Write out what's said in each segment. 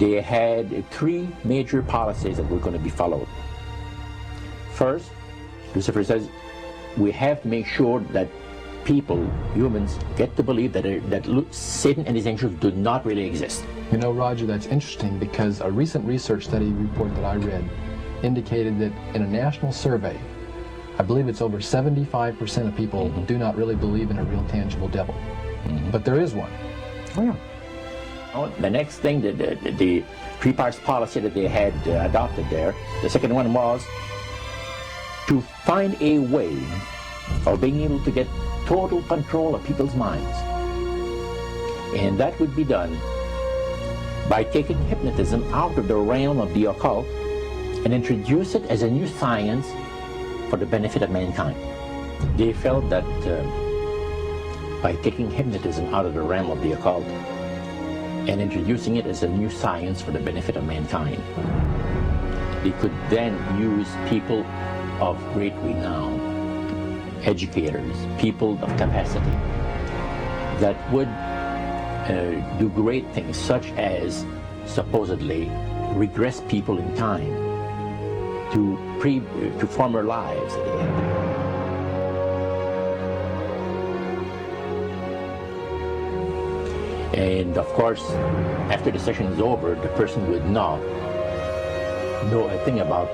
they had three major policies that were going to be followed. First, Lucifer says, we have to make sure that people, humans, get to believe that Satan and his angels do not really exist. You know, Roger, that's interesting because a recent research study report that I read indicated that in a national survey, I believe it's over 75% of people do not really believe in a real tangible devil. But there is one. Oh, yeah. Oh, the next thing, the three parts policy that they had adopted there, the second one was to find a way of being able to get total control of people's minds. And that would be done by taking hypnotism out of the realm of the occult and introduce it as a new science for the benefit of mankind. They felt that by taking hypnotism out of the realm of the occult and introducing it as a new science for the benefit of mankind, they could then use people of great renown, educators, people of capacity, that would do great things, such as supposedly regress people in time to former lives that they had. And of course, after the session is over, the person would not know a thing about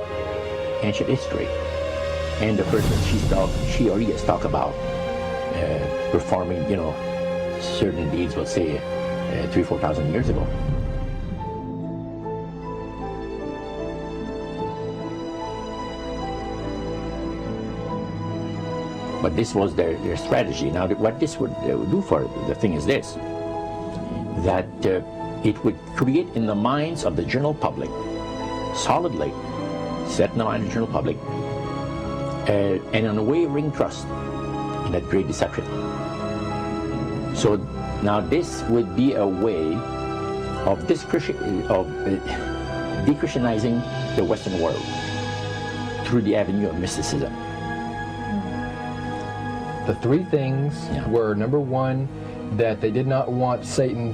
ancient history. And the person she or he has talked about performing, certain deeds, let's say, 3,000-4,000 years ago. But this was their strategy. Now, what this would do for the thing is this, that it would create in the minds of the general public, solidly set in the mind of the general public, an unwavering trust in that great deception. So now this would be a way of de-Christianizing the Western world through the avenue of mysticism. The three things were, number one, that they did not want Satan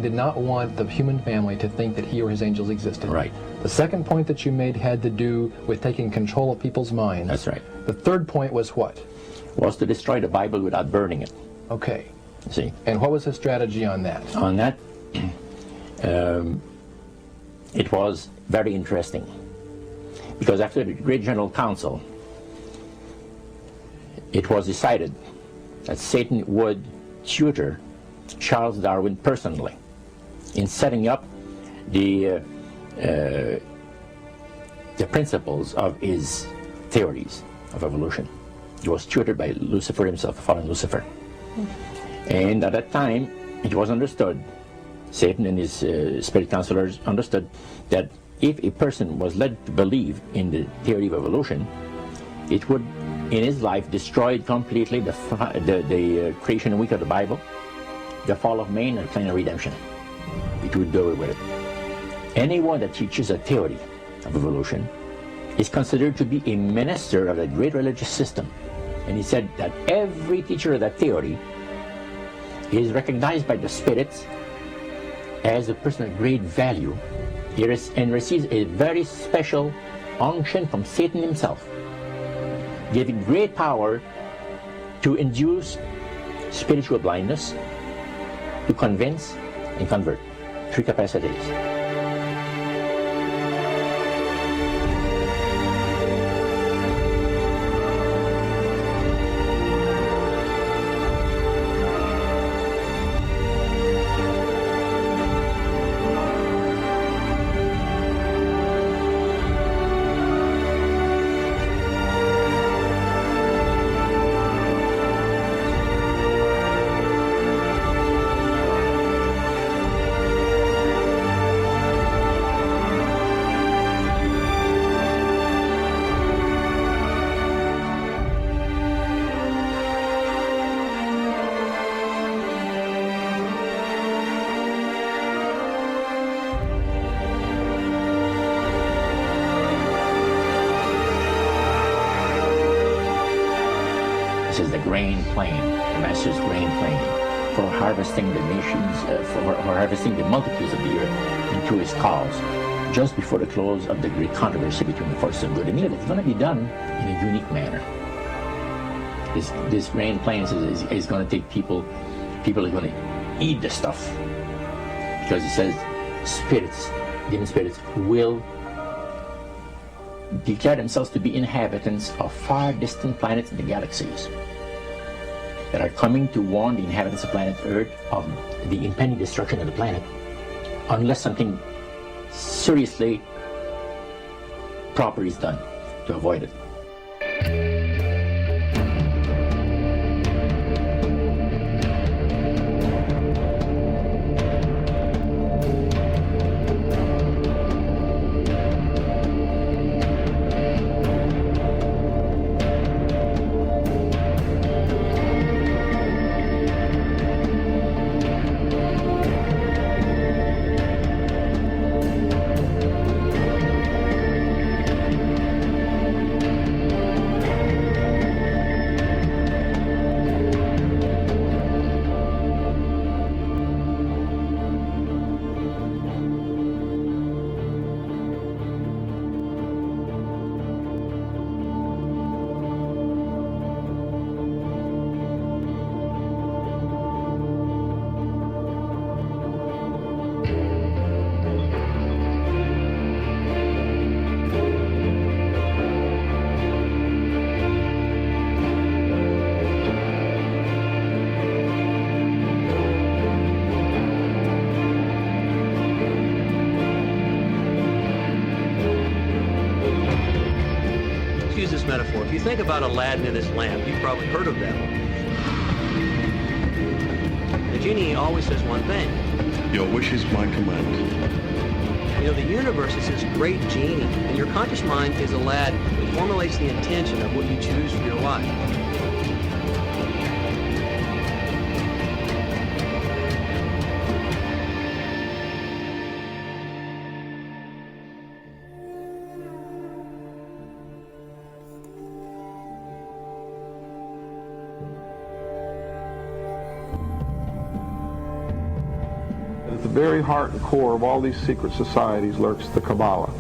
did not want the human family to think that he or his angels existed. Right. The second point that you made had to do with taking control of people's minds. That's right. The third point was what? Was to destroy the Bible without burning it. Okay. See? And what was his strategy on that? On that, it was very interesting. Because after the Great General Council, it was decided that Satan would tutor Charles Darwin personally in setting up the principles of his theories of evolution. He was tutored by Lucifer himself, fallen Lucifer. And at that time, it was understood, Satan and his spirit counselors understood, that if a person was led to believe in the theory of evolution, it would, in his life, destroy completely the creation week of the Bible, the fall of man, and the plan of redemption. It would do away with it. Anyone that teaches a theory of evolution is considered to be a minister of a great religious system. And he said that every teacher of that theory is recognized by the spirits as a person of great value and receives a very special unction from Satan himself, giving great power to induce spiritual blindness, to convince and convert. Three capacities. This is the grain plane, the master's grain plane. for harvesting the nations, for harvesting the multitudes of the earth into his cause, just before the close of the great controversy between the forces of good and evil. It's going to be done in a unique manner. This grand plan is going to take people are going to eat the stuff, because it says spirits, demon spirits, will declare themselves to be inhabitants of far distant planets in the galaxies that are coming to warn the inhabitants of planet Earth of the impending destruction of the planet, unless something seriously proper is done to avoid it. Use this metaphor. If you think about Aladdin and his lamp, you've probably heard of that one. The genie always says one thing. Your wish is my command. You know, the universe is this great genie, and your conscious mind is Aladdin. It formulates the intention of what you choose for your life. At the very heart and core of all these secret societies lurks the Kabbalah.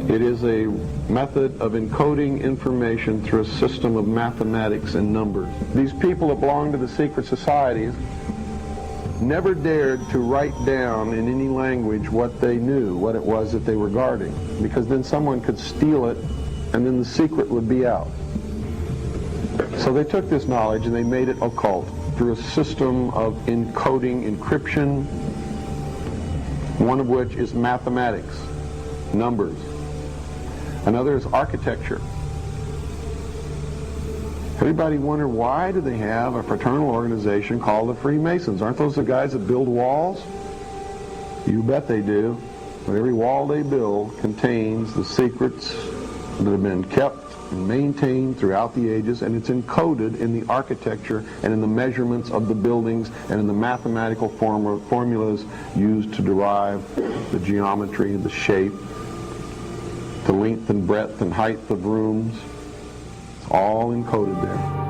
It is a method of encoding information through a system of mathematics and numbers. These people that belong to the secret societies never dared to write down in any language what they knew, what it was that they were guarding, because then someone could steal it and then the secret would be out. So they took this knowledge and they made it occult through a system of encoding, encryption, one of which is mathematics, numbers. Another is architecture. Everybody wonder, why do they have a fraternal organization called the Freemasons? Aren't those the guys that build walls? You bet they do. But every wall they build contains the secrets that have been kept and maintained throughout the ages, and it's encoded in the architecture and in the measurements of the buildings and in the mathematical formulas used to derive the geometry, the shape, the length and breadth and height of rooms. It's all encoded there.